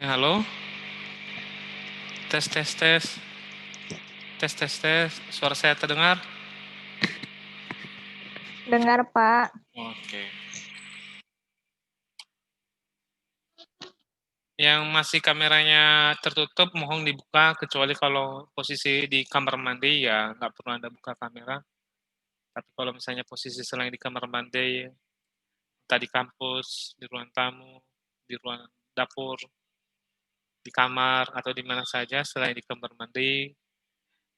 Halo? Tes tes tes. Tes tes tes. Suara saya terdengar? Dengar, Pak. Oke. Yang masih kameranya tertutup mohon dibuka, kecuali kalau posisi di kamar mandi ya nggak perlu Anda buka kamera. Tapi kalau misalnya posisi selain di kamar mandi, entah di kampus, di ruang tamu, di ruang dapur, di kamar, atau di mana saja selain di kamar mandi,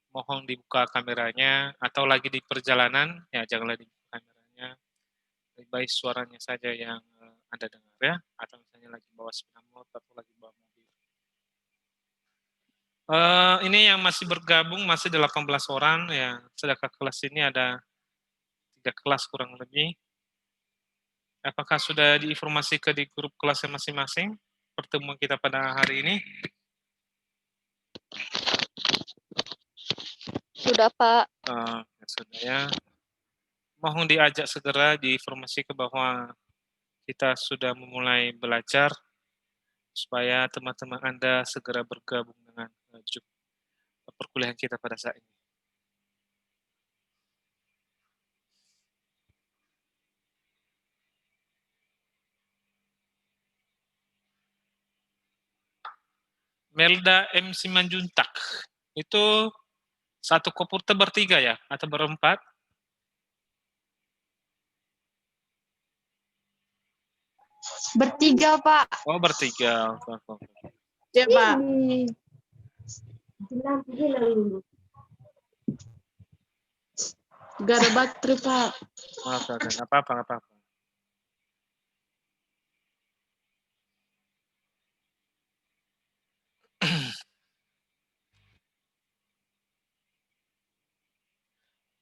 mohon dibuka kameranya, atau lagi di perjalanan, ya janganlah dibuka kameranya. Lebih baik suaranya saja yang Anda dengar ya, atau misalnya lagi bawa sepeda motor atau lagi bawa mobil. Ini yang masih bergabung masih 18 orang ya, sedangkan kelas ini ada 3 kelas kurang lebih. Apakah sudah diinformasikan di grup kelasnya masing-masing pertemuan kita pada hari ini? Sudah, Pak. Ya sudah ya. Mohon diajak segera diinformasikan bahwa kita sudah memulai belajar supaya teman-teman Anda segera bergabung dengan perkuliahan kita pada saat ini. Melda M. Simanjuntak, itu satu komputer bertiga ya, atau berempat? Bertiga, Pak. Oh, bertiga. Ya, Pak. Gak ada baterai, Pak. Oke, nggak apa-apa, nggak apa-apa.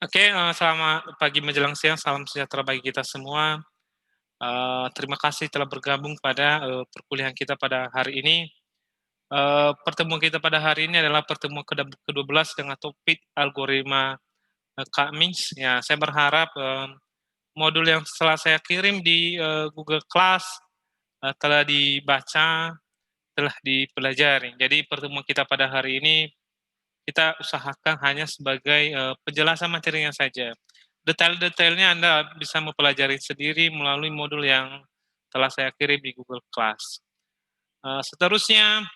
Oke, selamat pagi menjelang siang, salam sejahtera bagi kita semua. Terima kasih telah bergabung pada perkuliahan kita pada hari ini. Pertemuan kita pada hari ini adalah pertemuan ke-12 dengan topik algoritma K-means. Ya, saya berharap modul yang setelah saya kirim di Google Class telah dibaca, telah dipelajari. Jadi pertemuan kita pada hari ini kita usahakan hanya sebagai penjelasan materinya saja. Detail-detailnya Anda bisa mempelajari sendiri melalui modul yang telah saya kirim di Google Class. Seterusnya,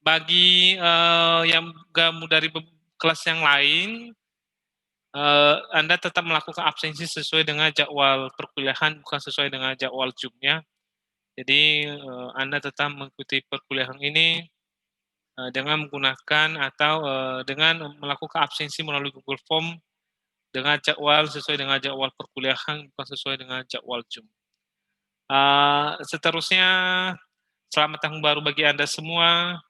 bagi yang gabung dari kelas yang lain, Anda tetap melakukan absensi sesuai dengan jadwal perkuliahan, bukan sesuai dengan jadwal Zoom-nya. Jadi Anda tetap mengikuti perkuliahan ini dengan menggunakan atau dengan melakukan absensi melalui Google Form dengan jadwal sesuai dengan jadwal perkuliahan, bukan sesuai dengan jadwal Zoom. Seterusnya, selamat tahun baru bagi Anda semua.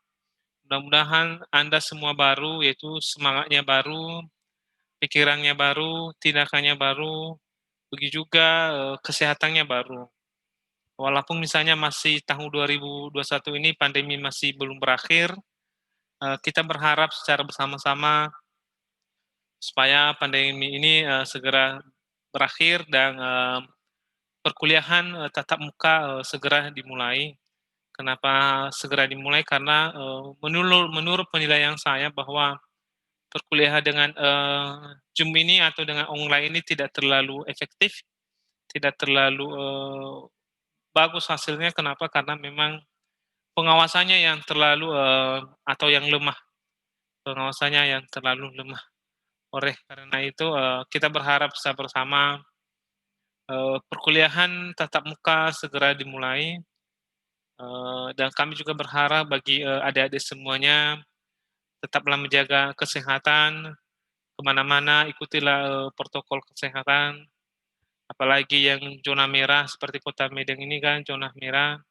Mudah-mudahan Anda semua baru, yaitu semangatnya baru, pikirannya baru, tindakannya baru, begitu juga kesehatannya baru. Walaupun misalnya masih tahun 2021 ini pandemi masih belum berakhir, kita berharap secara bersama-sama supaya pandemi ini segera berakhir dan perkuliahan tatap muka segera dimulai. Kenapa segera dimulai? Karena menurut penilaian saya bahwa perkuliahan dengan Zoom ini atau dengan online ini tidak terlalu efektif, tidak terlalu bagus hasilnya. Kenapa? Karena memang pengawasannya yang terlalu atau yang lemah. Pengawasannya yang terlalu lemah. Oleh karena itu kita berharap bersama perkuliahan tatap muka segera dimulai. Dan kami juga berharap bagi adik-adik semuanya tetaplah menjaga kesehatan, kemana-mana ikutilah protokol kesehatan, apalagi yang zona merah seperti Kota Medan ini kan zona merah.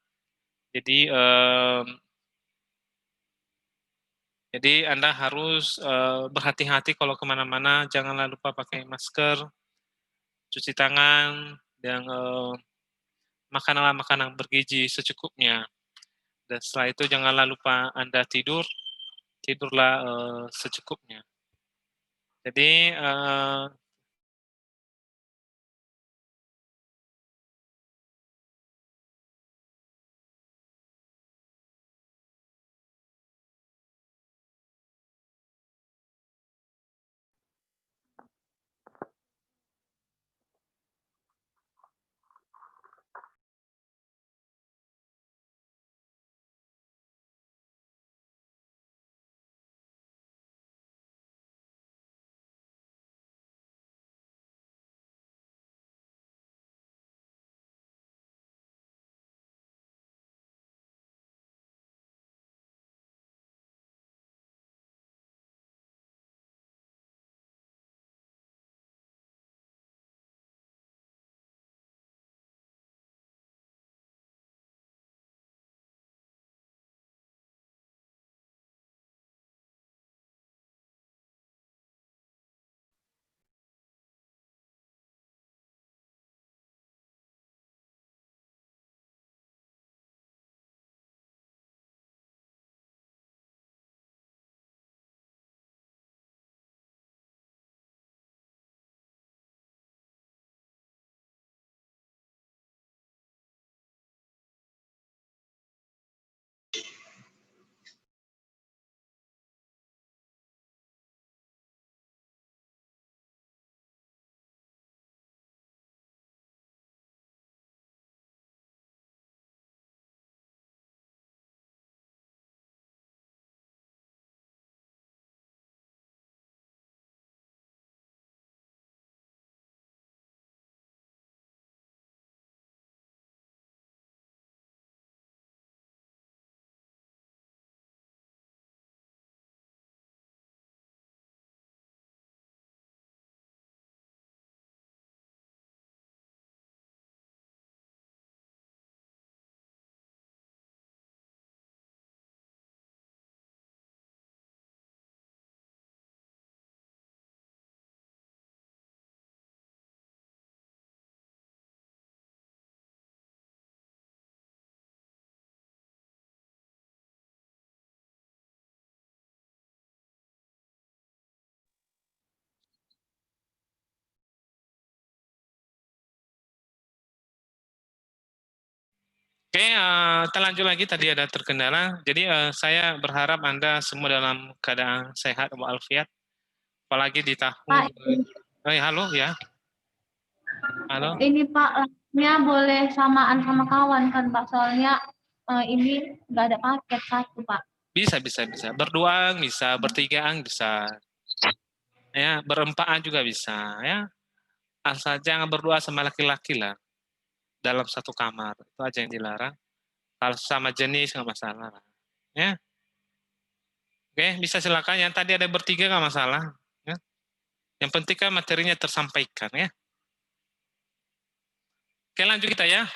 Jadi Anda harus berhati-hati kalau kemana-mana, janganlah lupa pakai masker, cuci tangan, dan makanlah makanan bergizi secukupnya. Dan setelah itu janganlah lupa Anda tidurlah secukupnya. Jadi Oke, kita lanjut lagi. Tadi ada terkendala. Jadi saya berharap Anda semua dalam keadaan sehat walafiat. Apalagi di tahun. Pak, Halo ya. Halo. ini Pak, live-nya boleh samaan sama kawan kan Pak? Soalnya ini nggak ada paket satu Pak. Bisa. Berduaan bisa, bertigaan bisa. Ya, berempaan juga bisa. Ya, asal jangan berdua sama laki-laki lah dalam satu kamar. Itu aja yang dilarang. Kalau sama jenis nggak masalah. Ya. Oke, bisa silakan. Yang tadi ada bertiga nggak masalah. Ya. Yang penting kan materinya tersampaikan ya. Oke, lanjut kita ya.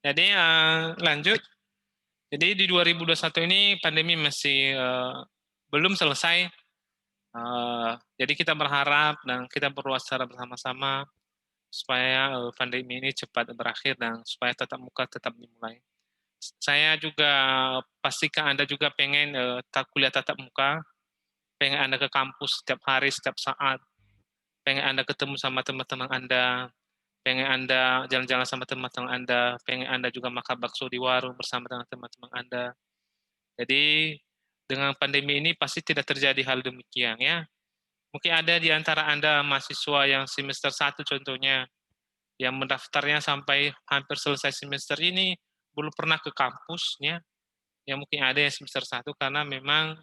Jadi lanjut. Jadi di 2021 ini pandemi masih belum selesai. Jadi kita berharap dan kita berdoa secara bersama-sama supaya pandemi ini cepat berakhir dan supaya tatap muka tetap dimulai. Saya juga pastikan Anda juga pengen kuliah tatap muka, pengen Anda ke kampus setiap hari, setiap saat, pengen Anda ketemu sama teman-teman Anda, pengen Anda jalan-jalan sama teman-teman Anda, pengen Anda juga makan bakso di warung bersama dengan teman-teman Anda. Jadi dengan pandemi ini pasti tidak terjadi hal demikian ya. Mungkin ada di antara Anda mahasiswa yang semester 1 contohnya, yang mendaftarnya sampai hampir selesai semester ini belum pernah ke kampusnya. Ya mungkin ada yang semester 1 karena memang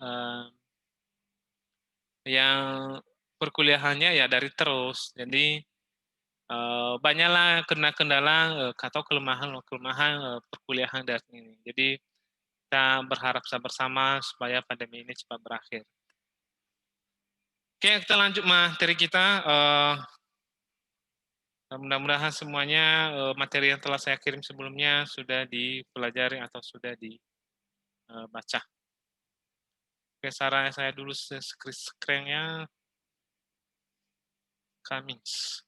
yang perkuliahannya ya dari terus. Jadi banyaklah kendala atau kelemahan perkuliahan dari ini. Jadi kita berharap bersama supaya pandemi ini cepat berakhir. Oke, kita lanjut materi kita. Mudah-mudahan semuanya materi yang telah saya kirim sebelumnya sudah dipelajari atau sudah dibaca. Oke, sarannya saya dulu screen-nya Kamis.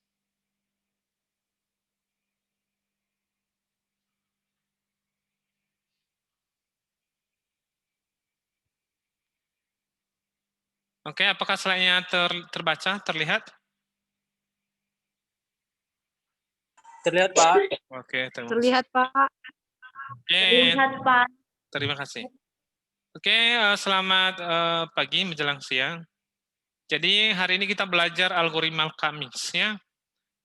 Oke, apakah slide-nya terbaca, terlihat? Terlihat, Pak. Oke, Terlihat, Pak. Oke, Lihat Pak. terima kasih. Oke, selamat pagi menjelang siang. Jadi hari ini kita belajar algoritma Kamis ya.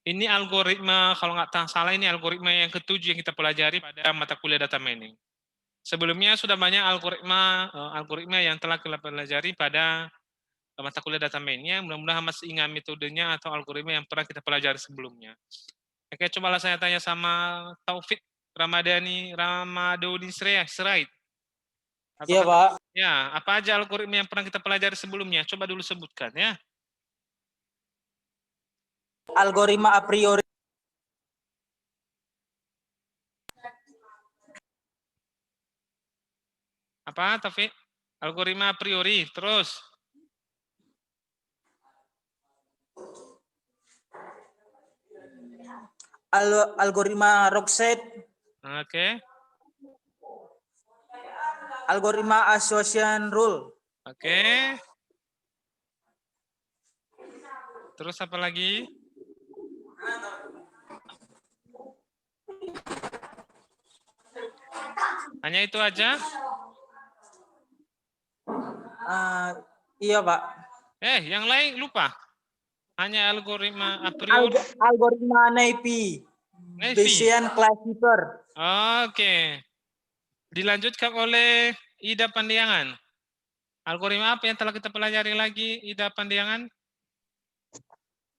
Ini algoritma, kalau nggak salah ini algoritma yang ketujuh yang kita pelajari pada mata kuliah data mining. Sebelumnya sudah banyak algoritma yang telah kita pelajari pada mata kuliah data mining. Mudah-mudahan masih ingat metodenya atau algoritma yang pernah kita pelajari sebelumnya. Oke, cobalah saya tanya sama Taufik Ramadhani Serait. Iya, Pak. Ya, apa aja algoritma yang pernah kita pelajari sebelumnya? Coba dulu sebutkan ya. Algoritma a priori. Apa, Taufik? Algoritma a priori, terus? Algoritma Rockset. Oke. Algoritma association rule. Oke. Terus apa lagi? Hanya itu aja? Iya, Pak. Yang lain lupa. Hanya algoritma a priori. Algoritma NIPI. Bayesian classifier. Oke. Dilanjutkan oleh Ida Pandiangan. Algoritma apa yang telah kita pelajari lagi, Ida Pandiangan?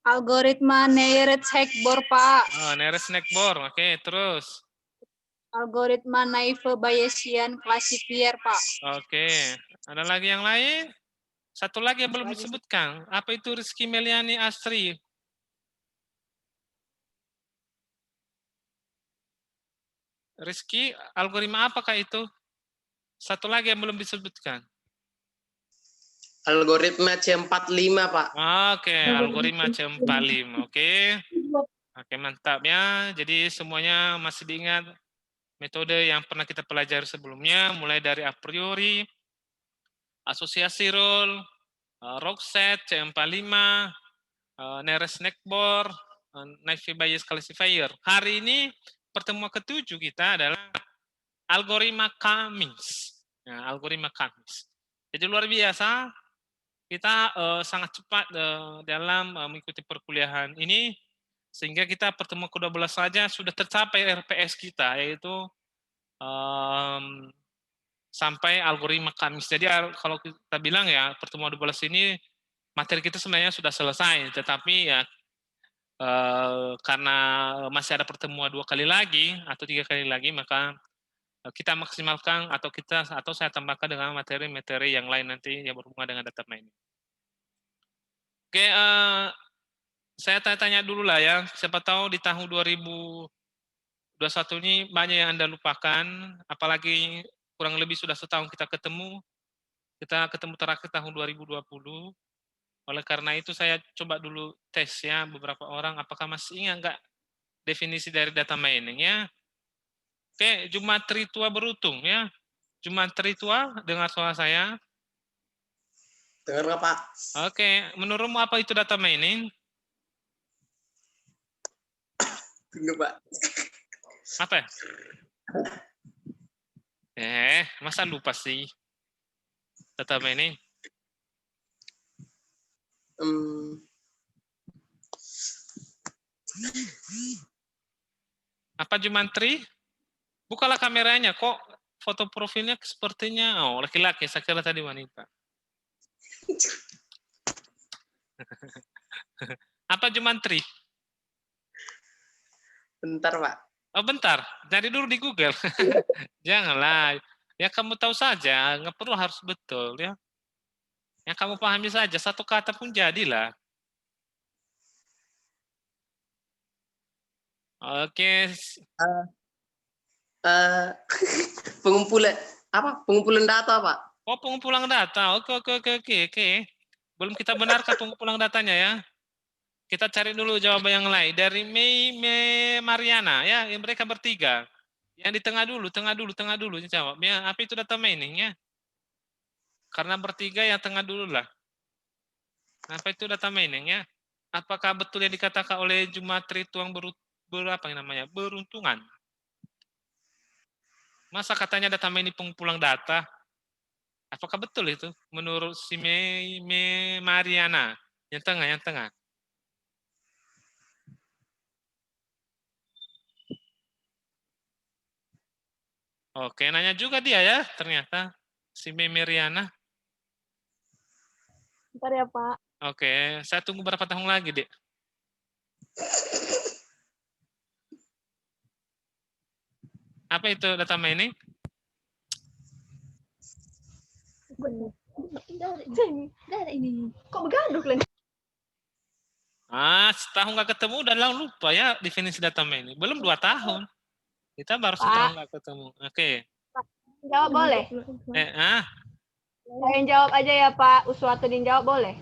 Algoritma Nearest-Hackbor, Pak. Nearest-Hackbor. Oke, terus? Algoritma naive Bayesian classifier, Pak. Oke. Ada lagi yang lain? Satu lagi yang belum disebutkan. Apa itu Rizky Meliani Astri? Rizky, algoritma apakah itu? Satu lagi yang belum disebutkan. Algoritma C45, Pak. Oke, algoritma C45. Oke, mantap ya. Jadi semuanya masih diingat metode yang pernah kita pelajari sebelumnya, mulai dari a priori, asosiasi rule, Rockset, C45, Nearest-Hackbor, naive Bayes classifier. Hari ini pertemuan ketujuh kita adalah algoritma Cummings. Ya, algoritma Cummings. Jadi luar biasa, kita sangat cepat dalam mengikuti perkuliahan ini, sehingga kita pertemuan ke-12 saja sudah tercapai RPS kita, yaitu sampai algoritma Cummings. Jadi kalau kita bilang ya pertemuan 12 ini materi kita sebenarnya sudah selesai, tetapi ya karena masih ada pertemuan 2 kali lagi atau 3 kali lagi, maka kita maksimalkan atau saya tambahkan dengan materi-materi yang lain nanti yang berhubungan dengan data mining. Oke, saya tanya dulu lah ya, siapa tahu di tahun 2021 ini banyak yang Anda lupakan, apalagi kurang lebih sudah setahun kita ketemu terakhir tahun 2020. Oleh karena itu saya coba dulu tes ya beberapa orang, apakah masih ingat nggak definisi dari data mining ya. Oke, Jumatri tua beruntung ya. Jumatri tua, dengar suara saya? Dengar nggak, Pak? Oke, menurutmu apa itu data mining? Tunggu, Pak. Apa? Masa lupa sih? Data mining? Apa Jumantri? Bukalah kameranya, kok foto profilnya sepertinya, laki-laki, saya kira tadi wanita. Apa Jumantri? Bentar, Pak. Oh bentar, cari dulu di Google. Janganlah, ya kamu tahu saja, nggak perlu harus betul ya. Yang kamu pahami saja, satu kata pun jadilah. Oke. Pengumpulan data, Pak. Oh, pengumpulan data. Oke. Belum kita benarkan pengumpulan datanya ya. Kita cari dulu jawaban yang lain. Dari Mei Mariana ya, yang mereka bertiga. Yang di tengah dulu jawab. Ya, apa itu data mining ya? Karena bertiga yang tengah dulu lah. Apa itu data mining ya? Apakah betul yang dikatakan oleh Jumatri Tuang beruntungan? Masa katanya data mining pengumpulan data? Apakah betul itu menurut si Mariana? Yang tengah. Oke, nanya juga dia ya, ternyata si Mariana. Bentar ya, Pak. Oke, saya tunggu berapa tahun lagi, Dek? Apa itu data mining? Ini. Kok begaduk, Len? Setahun nggak ketemu udah lupa ya definisi data mining. Belum 2 tahun. Kita baru Pak. setahun nggak ketemu. Oke. Jawab boleh? Saya yang jawab aja ya, Pak. Uswatudin jawab boleh?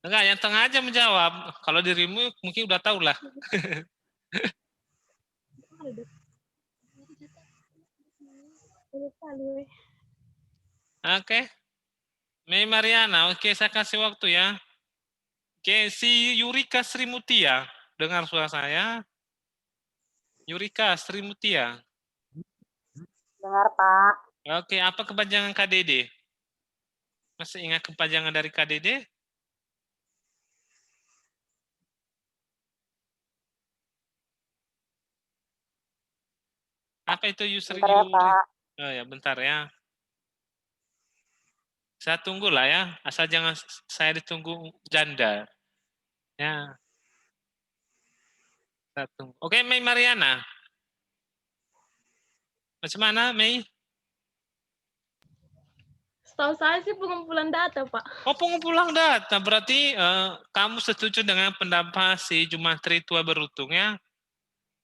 Enggak, yang tengah aja menjawab. Kalau dirimu mungkin udah tahu lah. Oke. Mei Mariana, oke saya kasih waktu ya. Oke, si Yurika Srimutia. Dengar suara saya? Yurika Srimutia. Dengar, Pak. Oke, apa kepanjangan KDD? Masih ingat kepanjangan dari KDD? Apa itu user Bentar ya, Pak. Oh ya, bentar ya. Saya tunggu lah ya, asal jangan saya ditunggu janda. Ya. Saya tunggu. Oke, Mei Mariana. Macam mana, Mei? Setahu saya sih pengumpulan data, Pak. Oh, pengumpulan data. Berarti kamu setuju dengan pendapat si Jumatri tua beruntung ya?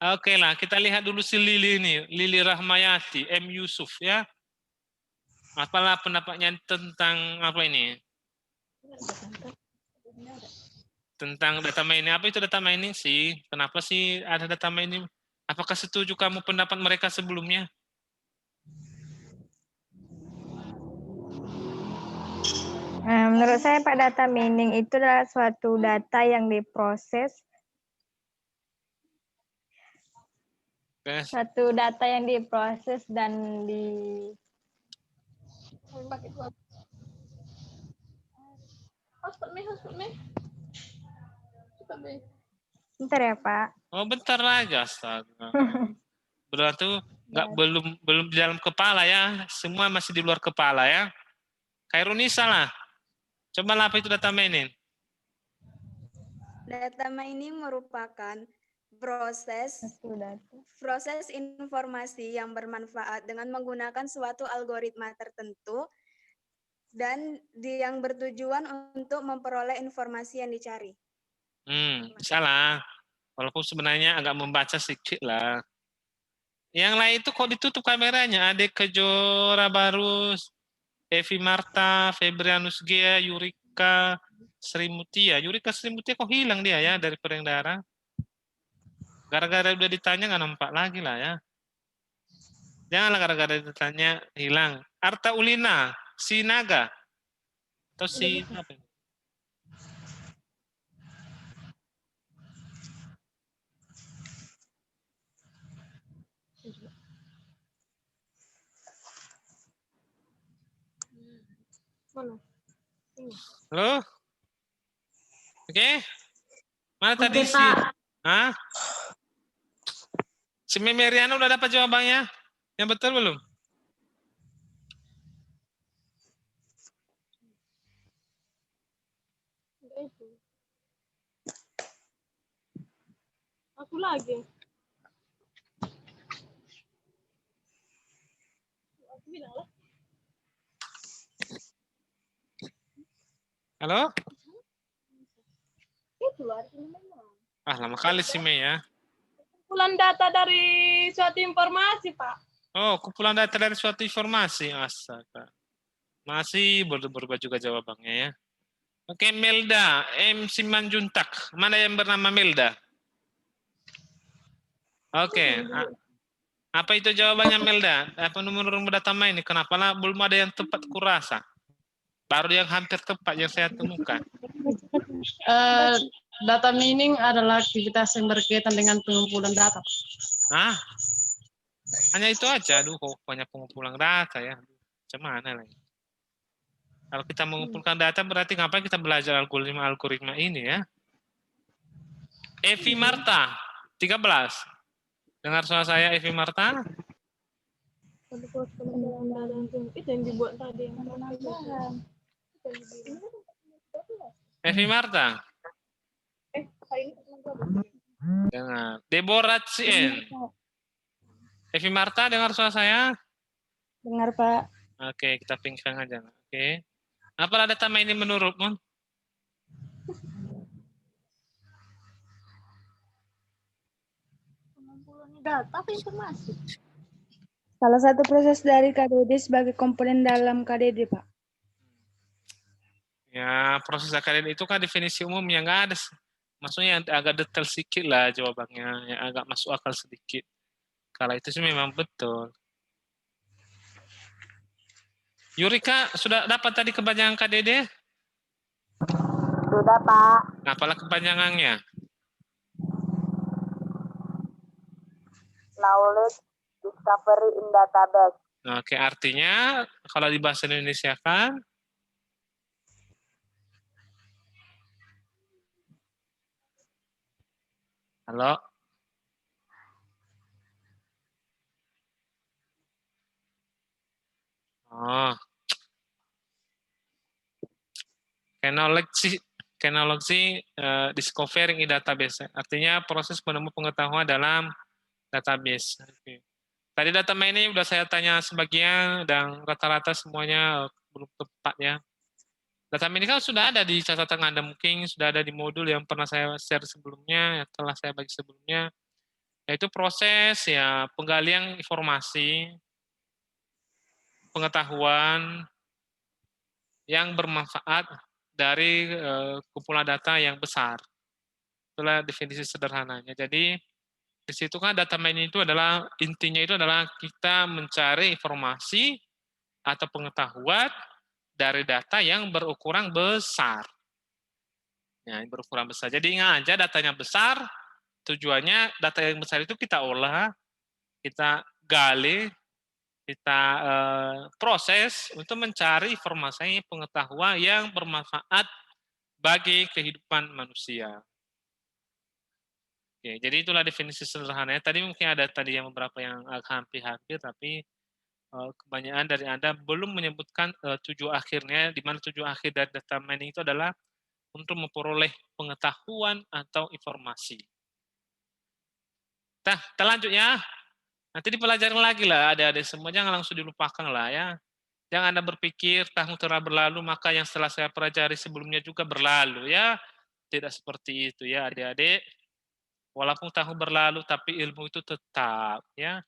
Oke lah, kita lihat dulu si Lili ini. Lili Rahmayati, M. Yusuf ya. Apalah pendapatnya tentang apa ini? Tentang data mining. Apa itu data mining sih? Kenapa sih ada data mining? Apakah setuju kamu pendapat mereka sebelumnya? Menurut saya, Pak, data mining itu adalah suatu data yang diproses Oke. Suatu data yang diproses dan di Hotspot nih. Cepat deh. bentar ya Pak. Oh, bentar aja, astaga. Berarti belum di dalam kepala ya, semua masih di luar kepala ya. Khairunisa lah. Coba lah apa itu data mining? Data mining merupakan proses Satu data. informasi yang bermanfaat dengan menggunakan suatu algoritma tertentu dan yang bertujuan untuk memperoleh informasi yang dicari. Salah. Walaupun sebenarnya agak membaca sedikit lah. Yang lain itu kok ditutup kameranya? Ade Kejora Barus, Evi Marta, Febrianus Gia, Yurika Srimutia. Yurika Srimutia kok hilang dia ya dari Perengdara? Gara-gara udah ditanya nggak nampak lagi lah ya. Janganlah gara-gara ditanya hilang. Arta Ulina, Sinaga. Atau si apa? Mana? Halo? Oke? Mana Oke, tadi si... Pak. Hah? Si Memeriana udah dapat jawabannya? Yang betul belum? Enggak itu. Aku lagi. Aku bilang lah. Halo? Itu artinya memang. Ah, lama kali si Mei ya. Kumpulan data dari suatu informasi, Pak. Oh, kumpulan data dari suatu informasi. Astaga. Masih berubah juga jawabannya ya. Oke, Melda. M. Simanjuntak. Mana yang bernama Melda? Oke. Apa itu jawabannya Melda? Apa nomor data ini? Kenapa lah belum ada yang tepat kurasa? Baru yang hampir tepat yang saya temukan. Data mining adalah aktivitas yang berkaitan dengan pengumpulan data. Ah, hanya itu aja. Aduh, kok banyak pengumpulan data ya. Macam mana lagi? Kalau kita mengumpulkan data berarti ngapain kita belajar algoritma ini ya? Evi Marta, 13. Dengar suara saya Evi Marta? Itu yang dibuat tadi. Evi Marta? Dengar. Deborah Cien. Evi Marta dengar suara saya? Dengar Pak. Oke, kita pinggang aja. Oke. Apa data ini menurutmu? Data apa informasi? Salah satu proses dari KDD sebagai komponen dalam KDD, Pak. Ya, proses akademik itu kan definisi umum yang nggak ada. Maksudnya yang agak detail sedikit lah jawabannya, yang agak masuk akal sedikit. Kalau itu sih memang betul. Yurika, sudah dapat tadi kepanjangan KDD? Sudah, Pak. Apalah kepanjangannya? Knowledge discovery in database. Oke, artinya kalau di bahasa Indonesia kan? Halo? Oh. Knowledge discovering in database. Artinya proses menemu pengetahuan dalam database. Oke. Tadi data ini udah saya tanya sebagian dan rata-rata semuanya belum tepat ya. Data ini kan sudah ada di catatan Anda, mungkin sudah ada di modul yang pernah saya share sebelumnya, yang telah saya bagi sebelumnya, yaitu proses ya penggalian informasi, pengetahuan yang bermanfaat dari kumpulan data yang besar. Itulah definisi sederhananya. Jadi di situ kan data mining itu adalah intinya itu adalah kita mencari informasi atau pengetahuan dari data yang berukuran besar. Ya, berukuran besar. Jadi ingat aja datanya besar, tujuannya data yang besar itu kita olah, kita gali, kita proses untuk mencari informasi pengetahuan yang bermanfaat bagi kehidupan manusia. Oke, jadi itulah definisi sederhananya. Tadi mungkin ada tadi yang beberapa yang hampir-hampir, tapi kebanyakan dari Anda belum menyebutkan tujuan akhirnya, di mana tujuan akhir dari data mining itu adalah untuk memperoleh pengetahuan atau informasi. Nah, kita lanjut ya. Nanti dipelajari lagi lah, adik-adik semua, jangan langsung dilupakan lah ya. Jangan Anda berpikir tahun telah berlalu, maka yang setelah saya pelajari sebelumnya juga berlalu ya. Tidak seperti itu ya adik-adik. Walaupun tahun berlalu, tapi ilmu itu tetap ya.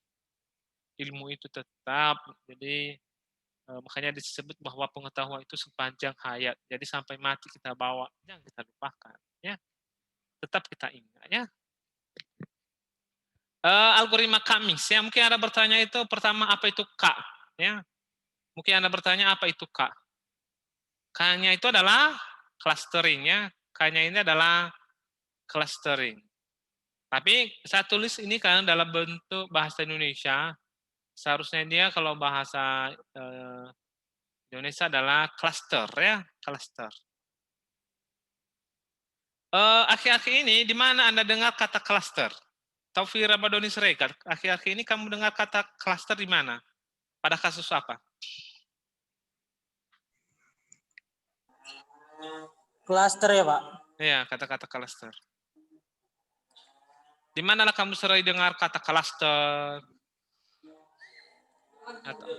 Ilmu itu tetap. Jadi makanya disebut bahwa pengetahuan itu sepanjang hayat. Jadi sampai mati kita bawa, jangan kita lupakan ya. Tetap kita ingat ya. Algoritma Cummings ya, mungkin Anda bertanya itu pertama apa itu K ya. Mungkin Anda bertanya apa itu K. K-nya itu adalah clustering ya. K-nya ini adalah clustering. Tapi saya tulis ini kan dalam bentuk bahasa Indonesia. Seharusnya dia kalau bahasa Indonesia adalah cluster ya, cluster. Akhir-akhir ini di mana Anda dengar kata cluster? Taufik Ramadhani Siregar, akhir-akhir ini kamu dengar kata cluster di mana? Pada kasus apa? Cluster ya, Pak? Iya, kata-kata cluster. Di manalah kamu sering dengar kata cluster? Atau...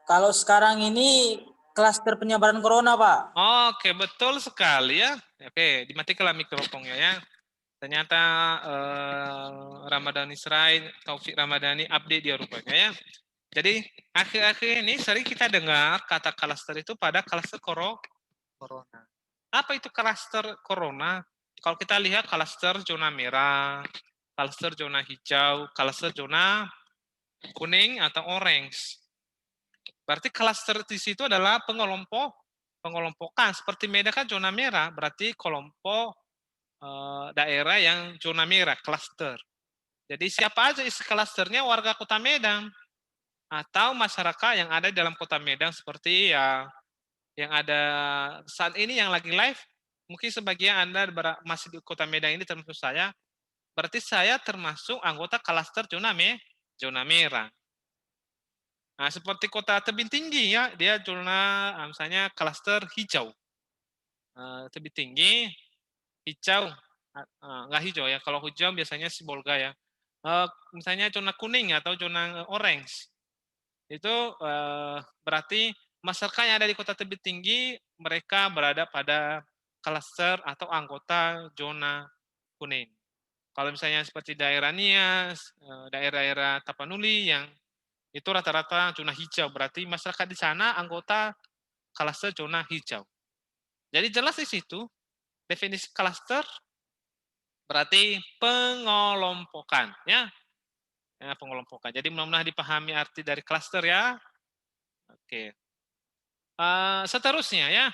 Kalau sekarang ini klaster penyebaran corona, Pak. Oke, betul sekali ya. Oke, dimatikanlah mikrofonnya ya. Ternyata Ramadhani Israel, Taufik Ramadhani update dia rupanya ya. Jadi akhir-akhir ini sering kita dengar kata cluster itu pada cluster corona. Apa itu cluster corona? Kalau kita lihat cluster zona merah, cluster zona hijau, cluster zona kuning atau orange. Berarti cluster di situ adalah pengelompokan. Seperti Medan kan zona merah, berarti kelompok daerah yang zona merah, cluster. Jadi siapa aja isi clusternya warga Kota Medan atau masyarakat yang ada di dalam Kota Medan seperti ya yang ada saat ini yang lagi live, mungkin sebagian Anda masih di Kota Medan ini termasuk saya, berarti saya termasuk anggota klaster zona merah. Nah, seperti Kota Tebing Tinggi ya, dia zona misalnya klaster hijau. Tebing Tinggi, hijau, nggak hijau ya, kalau hijau biasanya Sibolga ya. Misalnya zona kuning atau zona orange, itu berarti masyarakat yang ada di Kota Tebing Tinggi, mereka berada pada klaster atau anggota zona kuning. Kalau misalnya seperti daerah Nias, daerah-daerah Tapanuli yang itu rata-rata zona hijau, berarti masyarakat di sana anggota klaster zona hijau. Jadi jelas di situ, definisi klaster berarti pengelompokan. Ya, pengelompokan. Jadi mudah-mudahan dipahami arti dari klaster ya. Oke. Seterusnya ya.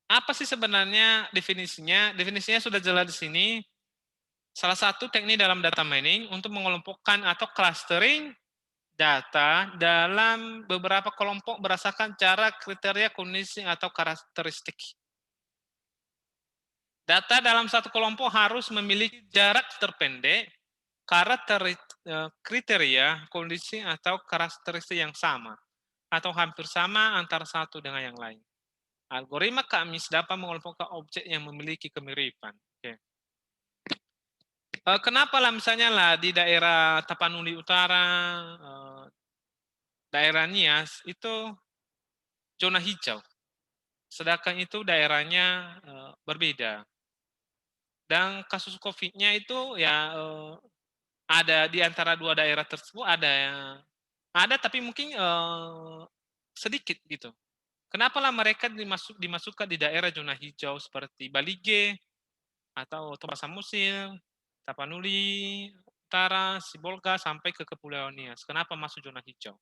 Apa sih sebenarnya definisinya? Definisinya sudah jelas di sini. Salah satu teknik dalam data mining untuk mengelompokkan atau clustering data dalam beberapa kelompok berdasarkan cara kriteria kondisi atau karakteristik. Data dalam satu kelompok harus memiliki jarak terpendek, kriteria, kondisi, atau karakteristik yang sama, atau hampir sama antara satu dengan yang lain. Algoritma Cummings dapat mengelompokkan objek yang memiliki kemiripan. Oke. Kenapa lah misalnya lah di daerah Tapanuli Utara, daerah Nias itu zona hijau, sedangkan itu daerahnya berbeda. Dan kasus COVID-nya itu ya ada di antara dua daerah tersebut ada tapi mungkin sedikit gitu. Kenapa lah mereka dimasukkan di daerah zona hijau seperti Balige atau Toba Samusil, Tapanuli Utara, Sibolga sampai ke Kepulauan Nias. Kenapa masuk zona hijau?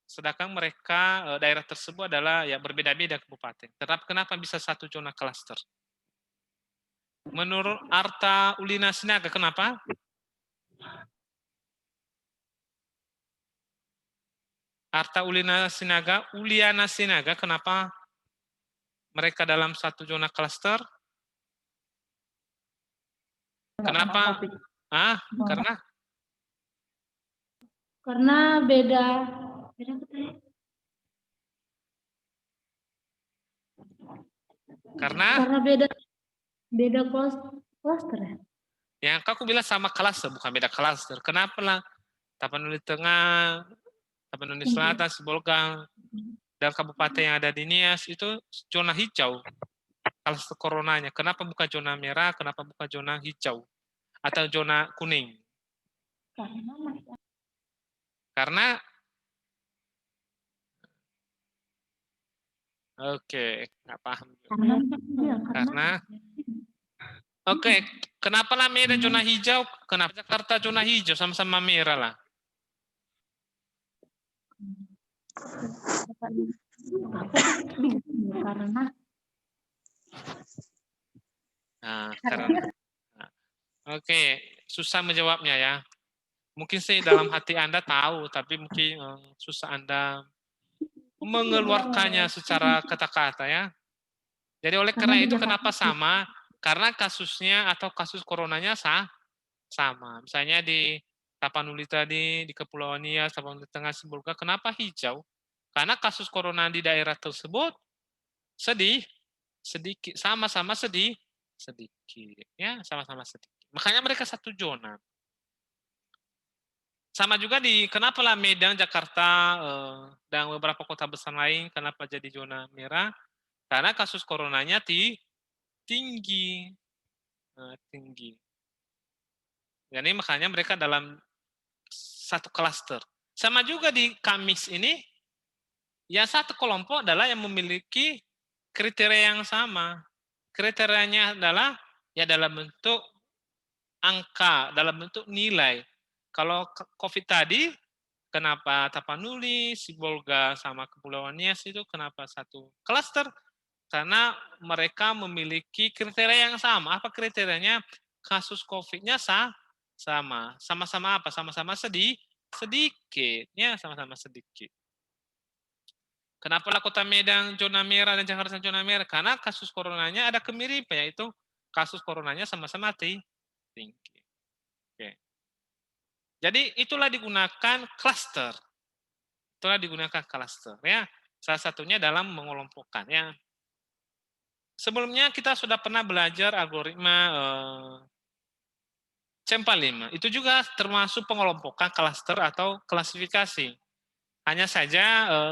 Sedangkan mereka daerah tersebut adalah ya berbeda-beda kabupaten. Kenapa bisa satu zona klaster? Menurut Arta Ulina Sinaga, kenapa? Arta Uliana Sinaga, kenapa mereka dalam satu zona klaster? Kenapa? Karena? Karena beda apa tadi? Karena beda cluster ya. yang aku bilang sama klaster, bukan beda klaster. Kenapa lah? Tapanuli Tengah, Tapanuli Selatan, Sibolga, dan kabupaten yang ada di Nias itu zona hijau. Klaster coronanya. Kenapa bukan zona merah? Kenapa bukan zona hijau? Atau zona kuning? Karena oke, nggak paham. Karena oke, kenapa lah merah zona hijau? Kenapa Jakarta zona hijau sama-sama merah lah? Karena oke, susah menjawabnya ya. Mungkin sih dalam hati Anda tahu, tapi mungkin susah Anda mengeluarkannya secara kata-kata ya. Jadi oleh karena itu kenapa sama? Karena kasusnya atau kasus coronanya sama. Misalnya di Tapanuli tadi, di Kepulauan Nias, Tapanuli Tengah, Sibolga, kenapa hijau? Karena kasus corona di daerah tersebut sedikit, sama-sama sedikit, ya sama-sama sedikit. Makanya mereka satu zona. Sama juga di kenapa lah Medan, Jakarta, dan beberapa kota besar lain kenapa jadi zona merah? Karena kasus coronanya tinggi. Tinggi. Jadi makanya mereka dalam satu klaster. Sama juga di Kamis ini, ya satu kelompok adalah yang memiliki kriteria yang sama. Kriterianya adalah ya dalam bentuk angka, dalam bentuk nilai. Kalau COVID tadi, kenapa Tapanuli, Sibolga, sama Kepulauan Nias itu kenapa satu klaster? Karena mereka memiliki kriteria yang sama. Apa kriterianya? Kasus COVID-nya sama. Sama-sama apa? Sama-sama sedikit. Ya, sama-sama sedikit. Kenapa lah Kota Medan zona merah dan Jakarta zona merah? Karena kasus coronanya ada kemiripan, yaitu kasus coronanya sama-sama tinggi. Oke. Jadi itulah digunakan cluster. Itulah digunakan cluster ya. Salah satunya dalam mengelompokkan ya. Sebelumnya kita sudah pernah belajar algoritma CEM45. Itu juga termasuk pengelompokan cluster atau klasifikasi. Hanya saja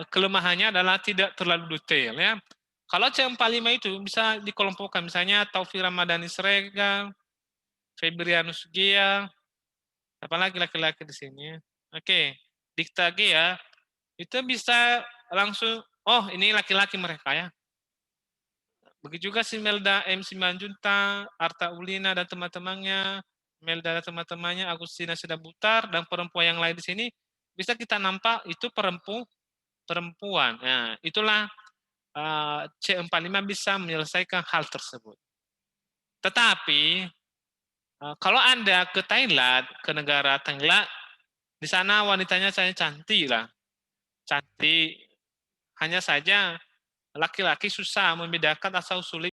kelemahannya adalah tidak terlalu detail ya. Kalau CEM45 itu bisa dikelompokkan misalnya Taufik Ramadhani Srega, Febrianus Gia, apalagi laki-laki di sini. Oke, Dikta Gia itu bisa langsung ini laki-laki mereka ya. Begitu juga si Melda M. Simanjunta, Arta Ulina dan teman-temannya, Melda dan teman-temannya, Agustina Sedabutar, dan perempuan yang lain di sini, bisa kita nampak itu perempuan. Nah, itulah C45 bisa menyelesaikan hal tersebut. Tetapi, kalau Anda ke Thailand, ke negara Thailand, di sana wanitanya saya cantik lah. Cantik. Hanya saja laki-laki susah membedakan asal-usul